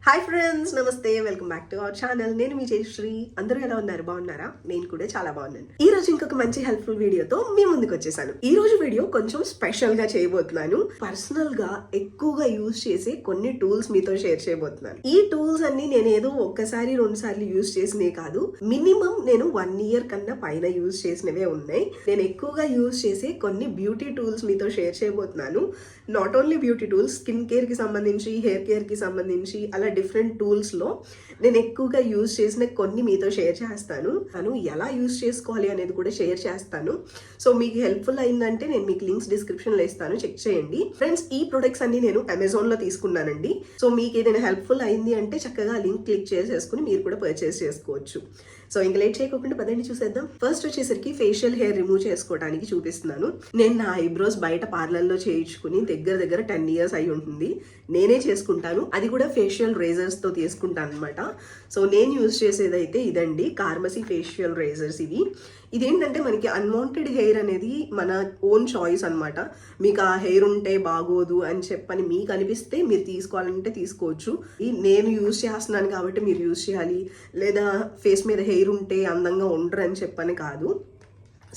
Hi friends, నమస్తే, welcome back to our channel. నేను మీ జయశ్రీ. అందరూ ఎలా ఉన్నారు? బాగున్నారా? నేను కూడా చాలా బాగున్నాను. ఈ రోజు ఇంకొక మంచి హెల్ప్ఫుల్ వీడియోతో మీ ముందుకు వచ్చేసాను. ఈ రోజు వీడియో కొంచెం స్పెషల్ గా చేయబోతున్నాను. పర్సనల్ గా ఎక్కువగా యూజ్ చేసే కొన్ని టూల్స్ మీతో షేర్ చేయబోతున్నాను. ఈ టూల్స్ అన్ని నేను ఏదో ఒక్కసారి 2 సార్లు యూజ్ చేసినవి కాదు, మినిమం నేను 1 ఇయర్ కన్నా పైన యూజ్ చేసినవే ఉన్నాయి. నేను ఎక్కువగా యూజ్ చేసే కొన్ని బ్యూటీ టూల్స్ మీతో షేర్ చేయబోతున్నాను. Not only beauty tools, skin care కి సంబంధించి, హెయిర్ కేర్ కి సంబంధించి, అలా డిఫరెంట్ టూల్స్లో నేను ఎక్కువగా యూజ్ చేసిన కొన్ని మీతో షేర్ చేస్తాను. ఎలా యూజ్ చేసుకోవాలి అనేది కూడా షేర్ చేస్తాను. సో మీకు హెల్ప్ఫుల్ అయిందంటే నేను మీకు లింక్స్ డిస్క్రిప్షన్లో ఇస్తాను, చెక్ చేయండి. ఫ్రెండ్స్, ఈ ప్రొడక్ట్స్ అన్ని నేను అమెజాన్లో తీసుకున్నానండి. సో మీకు ఏదైనా హెల్ప్ఫుల్ అయింది అంటే చక్కగా లింక్ క్లిక్ చేసేసుకుని మీరు కూడా పర్చేస్ చేసుకోవచ్చు. సో ఇంకా లేట్ చేయకుండా పదండి చూసేద్దాం. ఫస్ట్ వచ్చేసరికి ఫేషియల్ హెయిర్ రిమూవ్ చేసుకోవడానికి చూపిస్తున్నాను. నేను నా ఐబ్రోస్ బయట పార్లర్లో చేయించుకుని దగ్గర 10 ఇయర్స్ అయి ఉంటుంది. నేనే చేసుకుంటాను, అది కూడా ఫేషియల్ రేజర్స్ తో తీసుకుంటాను అనమాట. సో నేను యూజ్ చేసేదైతే ఇదండి, కార్మసీ ఫేషియల్ రేజర్స్. ఇదేంటంటే మనకి అన్వాంటెడ్ హెయిర్ అనేది మన ఓన్ చాయిస్ అనమాట. మీకు ఆ హెయిర్ ఉంటే బాగోదు అని చెప్పని మీకు అనిపిస్తే మీరు తీసుకోవాలంటే తీసుకోవచ్చు. నేను యూజ్ చేస్తున్నాను కాబట్టి మీరు యూజ్ చేయాలి, లేదా ఫేస్ మీద హెయిర్ ఉంటే అందంగా ఉండరు అని చెప్పని కాదు.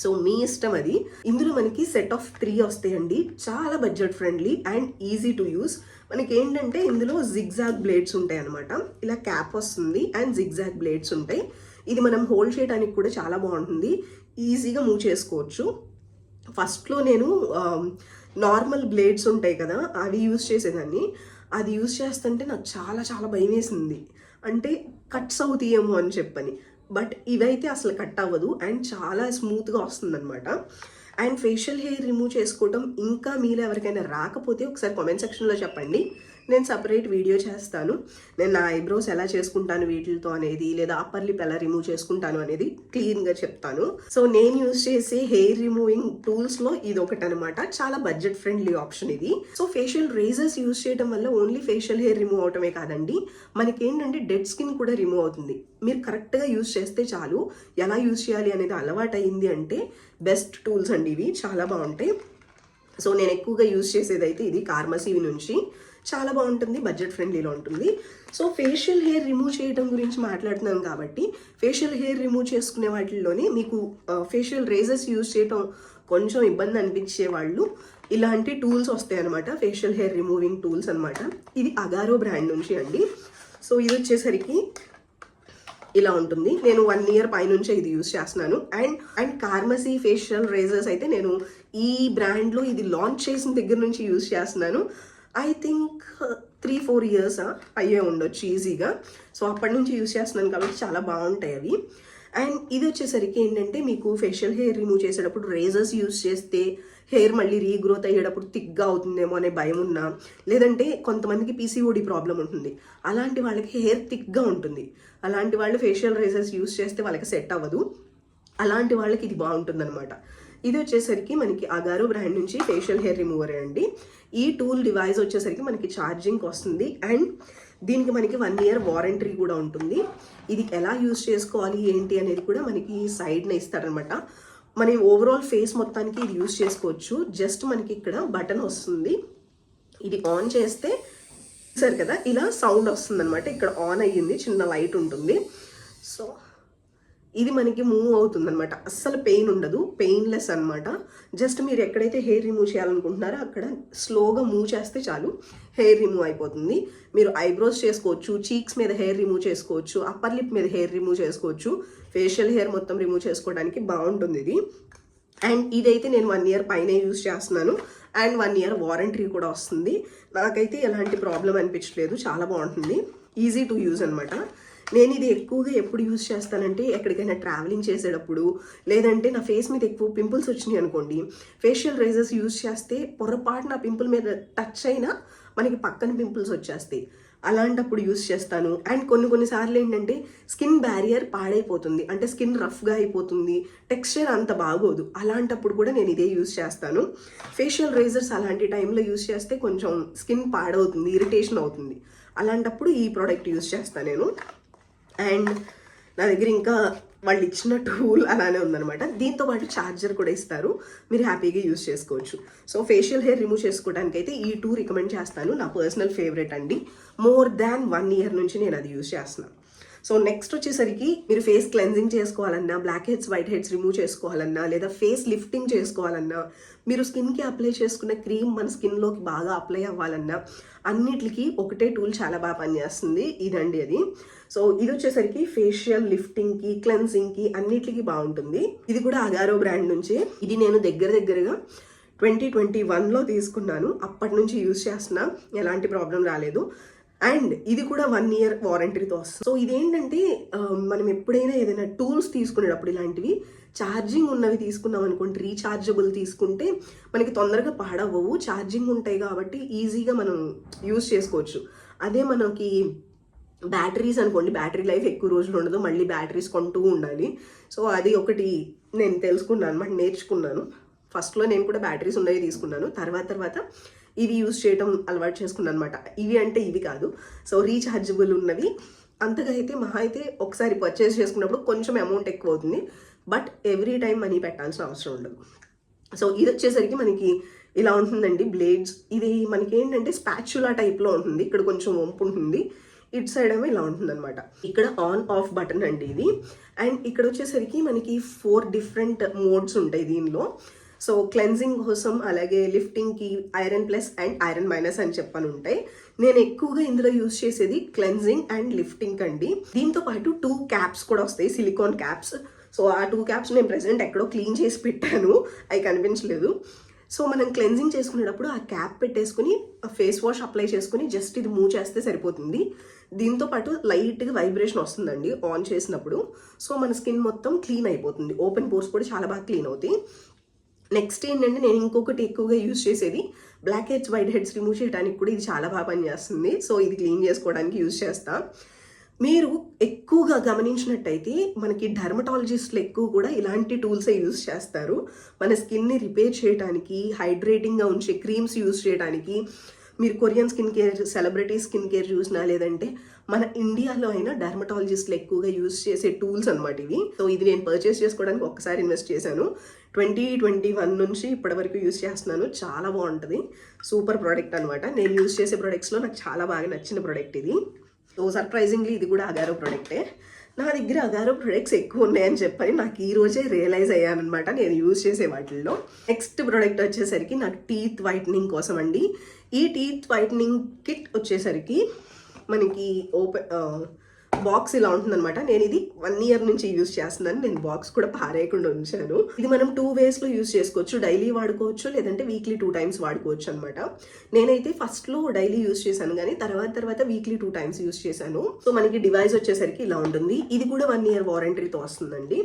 సో మీ ఇష్టం అది. ఇందులో మనకి సెట్ ఆఫ్ 3 వస్తాయండి. చాలా budget friendly and easy to use. మనకి ఏంటంటే ఇందులో జిగ్జాగ్ బ్లేడ్స్ ఉంటాయి అనమాట. ఇలా క్యాప్ వస్తుంది అండ్ జిగ్జాగ్ బ్లేడ్స్ ఉంటాయి. ఇది మనం హోల్డ్ చేయడానికి కూడా చాలా బాగుంటుంది, ఈజీగా మూవ్ చేసుకోవచ్చు. ఫస్ట్లో నేను నార్మల్ బ్లేడ్స్ ఉంటాయి కదా, అవి యూజ్ చేసేదాన్ని. అది యూజ్ చేస్తుంటే నాకు చాలా భయం వేసింది, అంటే కట్స్ అవుతాయేమో అని చెప్పని. బట్ ఇవైతే అసలు కట్ అవ్వదు అండ్ చాలా స్మూత్గా వస్తుంది అనమాట. అండ్ ఫేషియల్ హెయిర్ రిమూవ్ చేసుకోవడం ఇంకా మీలో ఎవరికైనా రాకపోతే ఒకసారి కామెంట్ సెక్షన్లో చెప్పండి, నేను సపరేట్ వీడియో చేస్తాను. నేను నా ఐబ్రోస్ ఎలా చేసుకుంటాను వీటితో అనేది, లేదా అప్పర్ లిప్ ఎలా రిమూవ్ చేసుకుంటాను అనేది క్లీన్గా చెప్తాను. సో నేను యూజ్ చేసే హెయిర్ రిమూవింగ్ టూల్స్లో ఇది ఒకటి అనమాట. చాలా బడ్జెట్ ఫ్రెండ్లీ ఆప్షన్ ఇది. సో ఫేషియల్ రేజర్స్ యూజ్ చేయడం వల్ల ఓన్లీ ఫేషియల్ హెయిర్ రిమూవ్ అవటమే కాదండి, మనకి ఏంటంటే డెడ్ స్కిన్ కూడా రిమూవ్ అవుతుంది. మీరు కరెక్ట్గా యూజ్ చేస్తే చాలు. ఎలా యూజ్ చేయాలి అనేది అలవాటు అయింది అంటే బెస్ట్ టూల్స్ అండి ఇవి, చాలా బాగుంటాయి. సో నేను ఎక్కువగా యూజ్ చేసేది అయితే ఇది కార్మసీ నుంచి. చాలా బాగుంటుంది, బడ్జెట్ ఫ్రెండ్లీలో ఉంటుంది. సో ఫేషియల్ హెయిర్ రిమూవ్ చేయడం గురించి మాట్లాడుతున్నాం కాబట్టి, ఫేషియల్ హెయిర్ రిమూవ్ చేసుకునే వాటిల్లోనే మీకు ఫేషియల్ రేజర్స్ యూజ్ చేయడం కొంచెం ఇబ్బంది అనిపించే వాళ్ళు ఇలాంటి టూల్స్ వస్తాయి అనమాట, ఫేషియల్ హెయిర్ రిమూవింగ్ టూల్స్ అనమాట. ఇది అగారో బ్రాండ్ నుంచి అండి. సో ఇది వచ్చేసరికి ఇలా ఉంటుంది. నేను 1 ఇయర్ పైనుంచే ఇది యూజ్ చేస్తున్నాను. అండ్ కార్మసీ ఫేషియల్ రేజర్స్ అయితే నేను ఈ బ్రాండ్లో ఇది లాంచ్ చేసిన దగ్గర నుంచి యూజ్ చేస్తున్నాను. ఐ థింక్ 3-4 ఇయర్స్ అయ్యే ఉండొచ్చు ఈజీగా. సో అప్పటి నుంచి యూజ్ చేస్తున్నాను కాబట్టి చాలా బాగుంటాయి అవి. అండ్ ఇది వచ్చేసరికి ఏంటంటే మీకు ఫేషియల్ హెయిర్ రిమూవ్ చేసేటప్పుడు రేజర్స్ యూజ్ చేస్తే హెయిర్ మళ్ళీ రీగ్రోత్ అయ్యేటప్పుడు థిక్గా అవుతుందేమో అనే భయం ఉన్నా, లేదంటే కొంతమందికి పీసీఓడి ప్రాబ్లం ఉంటుంది, అలాంటి వాళ్ళకి హెయిర్ థిక్గా ఉంటుంది, అలాంటి వాళ్ళు ఫేషియల్ రేజర్స్ యూజ్ చేస్తే వాళ్ళకి సెట్ అవ్వదు. అలాంటి వాళ్ళకి ఇది బాగుంటుంది అనమాట. ఇది వచ్చేసరికి మనకి అగారో బ్రాండ్ నుంచి ఫేషియల్ హెయిర్ రిమూవర్ అండి. ఈ టూల్ డివైస్ వచ్చేసరికి మనకి ఛార్జింగ్ వస్తుంది అండ్ దీనికి మనకి 1 ఇయర్ వారంటీ కూడా ఉంటుంది. ఇది ఎలా యూజ్ చేసుకోవాలి ఏంటి అనేది కూడా మనకి సైడ్న ఇస్తారనమాట. మన ఓవరాల్ ఫేస్ మొత్తానికి ఇది యూజ్ చేసుకోవచ్చు. జస్ట్ మనకి ఇక్కడ బటన్ వస్తుంది, ఇది ఆన్ చేస్తే సరే కదా ఇలా సౌండ్ వస్తుంది అనమాట. ఇక్కడ ఆన్ అయ్యింది, చిన్న లైట్ ఉంటుంది. సో ఇది మనకి మూవ్ అవుతుంది అనమాట, అస్సలు పెయిన్ ఉండదు, పెయిన్లెస్ అనమాట. జస్ట్ మీరు ఎక్కడైతే హెయిర్ రిమూవ్ చేయాలనుకుంటున్నారో అక్కడ స్లోగా మూవ్ చేస్తే చాలు, హెయిర్ రిమూవ్ అయిపోతుంది. మీరు ఐబ్రోస్ చేసుకోవచ్చు, చీక్స్ మీద హెయిర్ రిమూవ్ చేసుకోవచ్చు, అప్పర్ లిప్ మీద హెయిర్ రిమూవ్ చేసుకోవచ్చు. ఫేషియల్ హెయిర్ మొత్తం రిమూవ్ చేసుకోవడానికి బాగుంటుంది ఇది. అండ్ ఇదైతే నేను 1 ఇయర్ పైన యూజ్ చేస్తున్నాను అండ్ 1 ఇయర్ వారంటీ కూడా వస్తుంది. నాకైతే ఎలాంటి ప్రాబ్లం అనిపించలేదు, చాలా బాగుంటుంది, ఈజీ టు యూజ్ అనమాట. నేను ఇది ఎక్కువగా ఎప్పుడు యూజ్ చేస్తానంటే ఎక్కడికైనా ట్రావెలింగ్ చేసేటప్పుడు, లేదంటే నా ఫేస్ మీద ఎక్కువ పింపుల్స్ వచ్చినాయి అనుకోండి, ఫేషియల్ రేజర్స్ యూజ్ చేస్తే పొరపాటు నా పింపుల్ మీద టచ్ అయినా మనకి పక్కన పింపుల్స్ వచ్చేస్తాయి, అలాంటప్పుడు యూజ్ చేస్తాను. అండ్ కొన్నిసార్లు ఏంటంటే స్కిన్ బ్యారియర్ పాడైపోతుంది, అంటే స్కిన్ రఫ్గా అయిపోతుంది, టెక్స్చర్ అంత బాగోదు, అలాంటప్పుడు కూడా నేను ఇదే యూజ్ చేస్తాను. ఫేషియల్ రేజర్స్ అలాంటి టైంలో యూజ్ చేస్తే కొంచెం స్కిన్ పాడవుతుంది, ఇరిటేషన్ అవుతుంది, అలాంటప్పుడు ఈ ప్రోడక్ట్ యూజ్ చేస్తాను నేను. అండ్ నా దగ్గర ఇంకా వాళ్ళు ఇచ్చిన టూల్ అలానే ఉందన్నమాట. దీంతో పాటు ఛార్జర్ కూడా ఇస్తారు, మీరు హ్యాపీగా యూస్ చేసుకోవచ్చు. సో ఫేషియల్ హెయిర్ రిమూవ్ చేసుకోవడానికి అయితే ఈ టూ రికమెండ్ చేస్తాను, నా పర్సనల్ ఫేవరెట్ అండి. మోర్ దాన్ 1 year నుంచి నేను అది యూస్ చేస్తున్నాను. సో నెక్స్ట్ వచ్చేసరికి మీరు ఫేస్ క్లెన్జింగ్ చేసుకోవాలన్నా, blackheads whiteheads remove చేసుకోవాలన్నా, లేదా ఫేస్ లిఫ్టింగ్ చేసుకోవాలన్నా, మీరు స్కిన్కి అప్లై చేసుకున్న క్రీమ్ మన స్కిన్లోకి బాగా అప్లై అవ్వాలన్నా, అన్నిటికీ ఒకటే టూల్ చాలా బాగా పనిచేస్తుంది, ఇదండి అది. సో ఇది వచ్చేసరికి ఫేషియల్ లిఫ్టింగ్కి, క్లెన్జింగ్కి అన్నిటికీ బాగుంటుంది. ఇది కూడా అగారో బ్రాండ్ నుంచి. ఇది నేను దగ్గరగా 2021లో తీసుకున్నాను, అప్పటి నుంచి యూజ్ చేస్తున్నా, ఎలాంటి ప్రాబ్లం రాలేదు. అండ్ ఇది కూడా 1 year వారంటీతో వస్తుంది. సో ఇదేంటంటే మనం ఎప్పుడైనా ఏదైనా టూల్స్ తీసుకునేటప్పుడు ఇలాంటివి ఛార్జింగ్ ఉన్నవి తీసుకున్నాం అనుకోండి, రీఛార్జబుల్ తీసుకుంటే మనకి తొందరగా పాడవ్వవు, ఛార్జింగ్ ఉంటాయి కాబట్టి ఈజీగా మనం యూజ్ చేసుకోవచ్చు. అదే మనకి బ్యాటరీస్ అనుకోండి, బ్యాటరీ లైఫ్ ఎక్కువ రోజులు ఉండదు, మళ్ళీ బ్యాటరీస్ కొంటూ ఉండాలి. సో అది ఒకటి నేను తెలుసుకున్నాను అనమాట, నేర్చుకున్నాను. ఫస్ట్లో నేను కూడా బ్యాటరీస్ ఉన్నవి తీసుకున్నాను, తర్వాత ఇవి యూజ్ చేయడం అలవాటు చేసుకున్నాను అనమాట. ఇవి అంటే ఇవి కాదు, సో రీఛార్జబుల్ ఉన్నవి. అంతగా అయితే మహా అయితే ఒకసారి పర్చేస్ చేసుకున్నప్పుడు కొంచెం అమౌంట్ ఎక్కువ అవుతుంది, బట్ ఎవ్రీ టైం మనీ పెట్టాల్సిన అవసరం ఉండదు. సో ఇది వచ్చేసరికి మనకి ఇలా ఉంటుందండి బ్లేడ్స్. ఇది మనకి ఏంటంటే స్పాచులా టైప్లో ఉంటుంది, ఇక్కడ కొంచెం వంపు ఉంటుంది, ఇటు సైడ్ ఏమో ఇలా ఉంటుంది అనమాట. ఇక్కడ ఆన్ ఆఫ్ బటన్ అండి ఇది. అండ్ ఇక్కడ వచ్చేసరికి మనకి 4 different మోడ్స్ ఉంటాయి దీనిలో. సో క్లెన్జింగ్ కోసం, అలాగే లిఫ్టింగ్కి iron plus and iron minus అని చెప్పని ఉంటాయి. నేను ఎక్కువగా ఇందులో యూజ్ చేసేది క్లెన్జింగ్ అండ్ లిఫ్టింగ్ అండి. దీంతో పాటు 2 caps కూడా వస్తాయి, సిలికాన్ క్యాప్స్. సో ఆ 2 caps నేను ప్రెసెంట్ ఎక్కడో క్లీన్ చేసి పెట్టాను, అవి కనిపించలేదు. సో మనం క్లెన్జింగ్ చేసుకునేటప్పుడు ఆ క్యాప్ పెట్టేసుకుని ఫేస్ వాష్ అప్లై చేసుకుని జస్ట్ ఇది మూవ్ చేస్తే సరిపోతుంది. దీంతో పాటు లైట్గా వైబ్రేషన్ వస్తుందండి ఆన్ చేసినప్పుడు. సో మన స్కిన్ మొత్తం క్లీన్ అయిపోతుంది, ఓపెన్ పోర్స్ కూడా చాలా బాగా క్లీన్ అవుతాయి. నెక్స్ట్ ఏంటంటే నేను ఇంకొకటి ఎక్కువగా యూజ్ చేసేది blackheads whiteheads remove చేయడానికి కూడా ఇది చాలా బాగా పనిచేస్తుంది. సో ఇది క్లీన్ చేసుకోవడానికి యూజ్ చేస్తా. మీరు ఎక్కువగా గమనించినట్టయితే మనకి డర్మటాలజిస్టులు ఎక్కువ కూడా ఇలాంటి టూల్సే యూజ్ చేస్తారు, మన స్కిన్ని రిపేర్ చేయడానికి, హైడ్రేటింగ్గా ఉంచే క్రీమ్స్ యూజ్ చేయడానికి. మీరు Korean skin care, celebrity skin care చూసినా, లేదంటే మన ఇండియాలో అయినా డర్మటాలజిస్టులు ఎక్కువగా యూజ్ చేసే టూల్స్ అనమాట ఇవి. సో ఇది నేను పర్చేస్ చేసుకోవడానికి ఒక్కసారి ఇన్వెస్ట్ చేశాను, 2021 నుంచి ఇప్పటి వరకు యూజ్ చేస్తున్నాను, చాలా బాగుంటుంది, సూపర్ ప్రోడక్ట్ అనమాట. నేను యూజ్ చేసే ప్రొడక్ట్స్లో నాకు చాలా బాగా నచ్చిన ప్రోడక్ట్ ఇది. సో సర్ప్రైజింగ్లీ ఇది కూడా అగారో ప్రోడక్టే. నా దగ్గర అగారో ప్రొడక్ట్స్ ఎక్కువ ఉన్నాయని చెప్పని నాకు ఈ రోజే రియలైజ్ అయ్యానమాట నేను యూజ్ చేసే వాటిల్లో. నెక్స్ట్ ప్రోడక్ట్ వచ్చేసరికి నాకు టీత్ వైట్నింగ్ కోసం అండి. ఈ టీత్ వైట్నింగ్ కిట్ వచ్చేసరికి మనకి బాక్స్ ఇలా ఉంటుందన్నమాట. నేను ఇది 1 year నుంచి యూజ్ చేస్తున్నాను, నేను బాక్స్ కూడా పారేయకుండా ఉంచాను. ఇది మనం 2 waysలో యూజ్ చేసుకోవచ్చు, డైలీ వాడుకోవచ్చు, లేదంటే వీక్లీ 2 times వాడుకోవచ్చు అనమాట. నేనైతే ఫస్ట్లో డైలీ యూజ్ చేశాను, కానీ తర్వాత వీక్లీ 2 times యూజ్ చేశాను. సో మనకి డివైస్ వచ్చేసరికి ఇలా ఉంటుంది. ఇది కూడా 1 year వారంటీతో వస్తుందండి.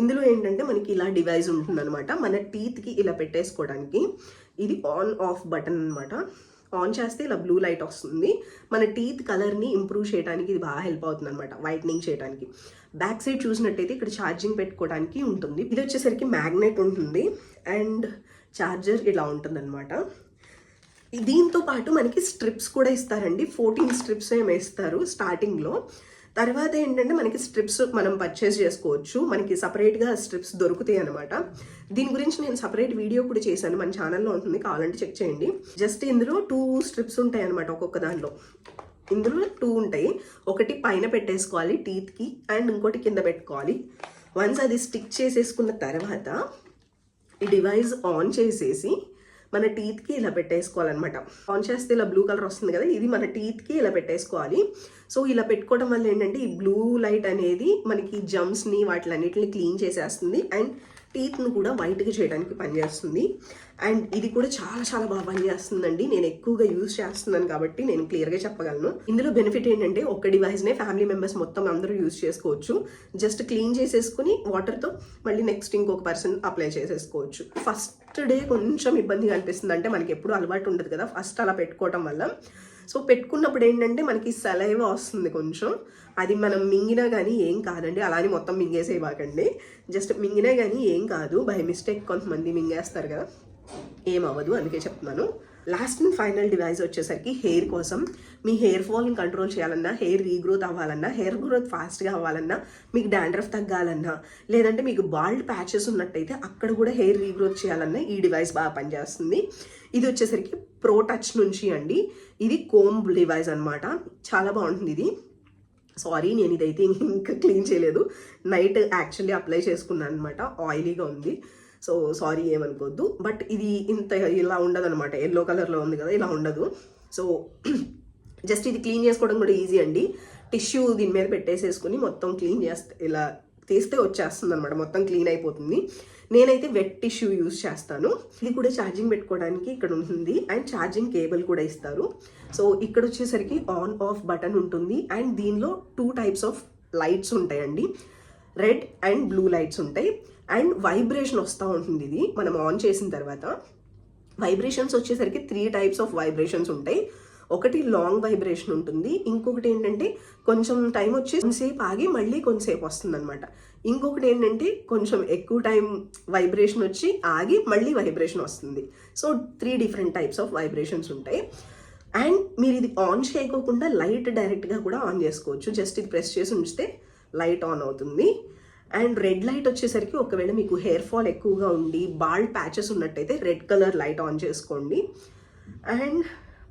ఇందులో ఏంటంటే మనకి ఇలా డివైస్ ఉంటుందన్నమాట, మన టీత్కి ఇలా పెట్టేసుకోవడానికి. ఇది ఆన్ ఆఫ్ బటన్ అనమాట. ఆన్ చేస్తే ఇలా బ్లూ లైట్ వస్తుంది, మన టీత్ కలర్ని ఇంప్రూవ్ చేయడానికి ఇది బాగా హెల్ప్ అవుతుంది అనమాట, వైట్నింగ్ చేయడానికి. బ్యాక్ సైడ్ చూసినట్టయితే ఇక్కడ ఛార్జింగ్ పెట్టుకోవడానికి ఉంటుంది. ఇది వచ్చేసరికి మ్యాగ్నెట్ ఉంటుంది అండ్ ఛార్జర్ ఇలా ఉంటుంది అనమాట. దీంతో పాటు మనకి స్ట్రిప్స్ కూడా ఇస్తారండి, 14 strips ఏమో ఇస్తారు స్టార్టింగ్లో. తర్వాత ఏంటంటే మనకి స్ట్రిప్స్ మనం పర్చేస్ చేసుకోవచ్చు, మనకి సపరేట్గా స్ట్రిప్స్ దొరుకుతాయి అనమాట. దీని గురించి నేను సపరేట్ వీడియో కూడా చేశాను, మన ఛానల్లో ఉంటుంది, కావాలంటే చెక్ చేయండి. జస్ట్ ఇందులో 2 strips ఉంటాయి అనమాట, ఒక్కొక్క దానిలో. ఇందులో 2 ఉంటాయి, ఒకటి పైన పెట్టేసుకోవాలి టీత్కి అండ్ ఇంకోటి కింద పెట్టుకోవాలి. వన్స్ అది స్టిక్ చేసేసుకున్న తర్వాత ఈ డివైస్ ఆన్ చేసేసి మన టీత్కి ఇలా పెట్టేసుకోవాలన్నమాట. ఆన్ చేస్తే ఇలా బ్లూ కలర్ వస్తుంది కదా, ఇది మన టీత్కి ఇలా పెట్టేసుకోవాలి. సో ఇలా పెట్టుకోవడం వల్ల ఏంటంటే ఈ బ్లూ లైట్ అనేది మనకి జమ్స్ని వాటిలన్నిటిని క్లీన్ చేసేస్తుంది అండ్ టీత్ను కూడా వైట్గా చేయడానికి పనిచేస్తుంది. అండ్ ఇది కూడా చాలా చాలా బాగా పనిచేస్తుందండి, నేను ఎక్కువగా యూజ్ చేస్తున్నాను కాబట్టి నేను క్లియర్గా చెప్పగలను. ఇందులో బెనిఫిట్ ఏంటంటే ఒక డివైస్నే ఫ్యామిలీ మెంబర్స్ మొత్తం అందరూ యూజ్ చేసుకోవచ్చు. జస్ట్ క్లీన్ చేసేసుకుని వాటర్తో మళ్ళీ నెక్స్ట్ ఇంకొక పర్సన్ అప్లై చేసేసుకోవచ్చు. ఫస్ట్ డే కొంచెం ఇబ్బందిగా అనిపిస్తుంది, అంటే మనకి ఎప్పుడు అలవాటు ఉండదు కదా ఫస్ట్ అలా పెట్టుకోవటం వల్ల. సో పెట్టుకున్నప్పుడు ఏంటంటే మనకి సలైవ వస్తుంది కొంచెం, అది మనం మింగినా కానీ ఏం కాదండి, అలానే మొత్తం మింగేసేవాకండి. జస్ట్ మింగినా కానీ ఏం కాదు, బై మిస్టేక్ కొంతమంది మింగేస్తారు కదా, ఏమవ్వదు, అందుకే చెప్తున్నాను. లాస్ట్ అండ్ ఫైనల్ డివైస్ వచ్చేసరికి హెయిర్ కోసం మీ హెయిర్ ఫాల్ని కంట్రోల్ చేయాలన్నా, హెయిర్ రీగ్రోత్ అవ్వాలన్నా, హెయిర్ గ్రోత్ ఫాస్ట్గా అవ్వాలన్నా, మీకు డాండ్రఫ్ తగ్గాలన్నా, లేదంటే మీకు బాల్డ్ ప్యాచెస్ ఉన్నట్టయితే అక్కడ కూడా హెయిర్ రీగ్రోత్ చేయాలన్నా ఈ డివైస్ బాగా పనిచేస్తుంది. ఇది వచ్చేసరికి ప్రో టచ్ నుంచి అండి. ఇది కోమ్ డివైస్ అనమాట. చాలా బాగుంటుంది ఇది. సారీ, నేను ఇదైతే ఇంకా క్లీన్ చేయలేదు. నైట్ యాక్చువల్లీ అప్లై చేసుకున్నాను అనమాట. ఆయిలీగా ఉంది, సో సారీ ఏమనుకోవద్దు. బట్ ఇది ఇంత ఇలా ఉండదు అనమాట. ఎల్లో కలర్లో ఉంది కదా, ఇలా ఉండదు. సో జస్ట్ ఇది క్లీన్ చేసుకోవడం కూడా ఈజీ అండి. టిష్యూ దీని మీద పెట్టేసేసుకుని మొత్తం క్లీన్ చేస్తే ఇలా తీస్తే వచ్చేస్తుంది అనమాట, మొత్తం క్లీన్ అయిపోతుంది. నేనైతే వెట్ టిష్యూ యూజ్ చేస్తాను. ఇది కూడా ఛార్జింగ్ పెట్టుకోవడానికి ఇక్కడ ఉంటుంది, అండ్ ఛార్జింగ్ కేబుల్ కూడా ఇస్తారు. సో ఇక్కడ వచ్చేసరికి ఆన్ ఆఫ్ బటన్ ఉంటుంది, అండ్ దీనిలో 2 types ఆఫ్ లైట్స్ ఉంటాయండి. రెడ్ అండ్ బ్లూ లైట్స్ ఉంటాయి, అండ్ వైబ్రేషన్ వస్తూ ఉంటుంది. ఇది మనం ఆన్ చేసిన తర్వాత వైబ్రేషన్స్ వచ్చేసరికి 3 types ఆఫ్ వైబ్రేషన్స్ ఉంటాయి. ఒకటి లాంగ్ వైబ్రేషన్ ఉంటుంది, ఇంకొకటి ఏంటంటే కొంచెం టైం వచ్చి కొంతసేపు ఆగి మళ్ళీ కొంతసేపు వస్తుంది అనమాట. ఇంకొకటి ఏంటంటే కొంచెం ఎక్కువ టైం వైబ్రేషన్ వచ్చి ఆగి మళ్ళీ వైబ్రేషన్ వస్తుంది. So 3 different types of vibrations ఉంటాయి. అండ్ మీరు ఇది ఆన్ చేయకోకుండా లైట్ డైరెక్ట్గా కూడా ఆన్ చేసుకోవచ్చు. జస్ట్ ఇది ప్రెస్ చేసి ఉంచితే లైట్ ఆన్ అవుతుంది. అండ్ రెడ్ లైట్ వచ్చేసరికి ఒకవేళ మీకు హెయిర్ ఫాల్ ఎక్కువగా ఉండి బాల్డ్ ప్యాచెస్ ఉన్నట్టయితే రెడ్ కలర్ లైట్ ఆన్ చేసుకోండి. అండ్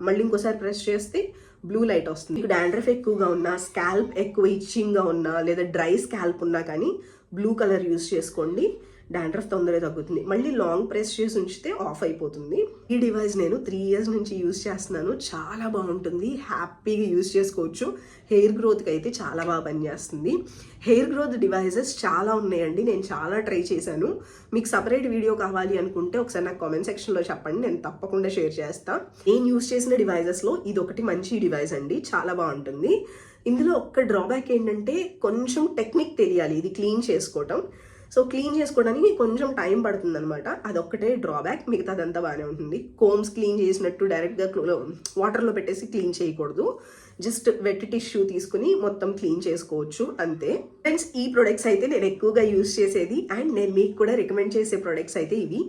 మళ్ళీ ఇంకోసారి ప్రెస్ చేస్తే బ్లూ లైట్ వస్తుంది. మీకు డాండ్రఫ్ ఎక్కువగా ఉన్నా, స్కాల్ప్ ఎక్కువ ఇచ్చింగ్గా ఉన్నా, లేదా డ్రై స్కాల్ప్ ఉన్నా కానీ బ్లూ కలర్ యూజ్ చేసుకోండి. డాండ్రఫ్ తొందరగా తగ్గుతుంది. మళ్ళీ లాంగ్ ప్రెస్ చేసి ఉంచితే ఆఫ్ అయిపోతుంది. ఈ డివైస్ నేను 3 years నుంచి యూజ్ చేస్తున్నాను. చాలా బాగుంటుంది, హ్యాపీగా యూజ్ చేసుకోవచ్చు. హెయిర్ గ్రోత్కి అయితే చాలా బాగా పనిచేస్తుంది. హెయిర్ గ్రోత్ డివైజెస్ చాలా ఉన్నాయండి, నేను చాలా ట్రై చేశాను. మీకు సపరేట్ వీడియో కావాలి అనుకుంటే ఒకసారి నాకు కామెంట్ సెక్షన్లో చెప్పండి, నేను తప్పకుండా షేర్ చేస్తాను. నేను యూజ్ చేసిన డివైజెస్లో ఇది ఒకటి మంచి డివైస్ అండి, చాలా బాగుంటుంది. ఇందులో ఒక్క డ్రాబ్యాక్ ఏంటంటే కొంచెం టెక్నిక్ తెలియాలి ఇది క్లీన్ చేసుకోవటం. సో క్లీన్ చేసుకోవడానికి కొంచెం టైం పడుతుంది అనమాట, అదొక్కటే డ్రాబ్యాక్. మిగతాదంతా బాగానే ఉంటుంది. కోమ్స్ క్లీన్ చేసినట్టు డైరెక్ట్గా వాటర్లో పెట్టేసి క్లీన్ చేయకూడదు. జస్ట్ వెట్ టిష్యూ తీసుకుని మొత్తం క్లీన్ చేసుకోవచ్చు, అంతే. ఫ్రెండ్స్, ఈ ప్రొడక్ట్స్ అయితే నేను ఎక్కువగా యూజ్ చేసేది, అండ్ నేను మీకు కూడా రికమెండ్ చేసే ప్రొడక్ట్స్ అయితే ఇవి.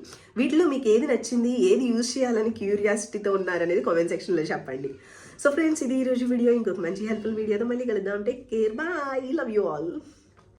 వీటిలో మీకు ఏది నచ్చింది, ఏది యూజ్ చేయాలని క్యూరియాసిటీతో ఉన్నారనేది కామెంట్ సెక్షన్లో చెప్పండి. సో ఫ్రెండ్స్, ఇది ఈరోజు వీడియో. ఇంకొక మంచి హెల్ప్ఫుల్ వీడియోతో మళ్ళీ కలుద్దాం. Take care, bye, love you all.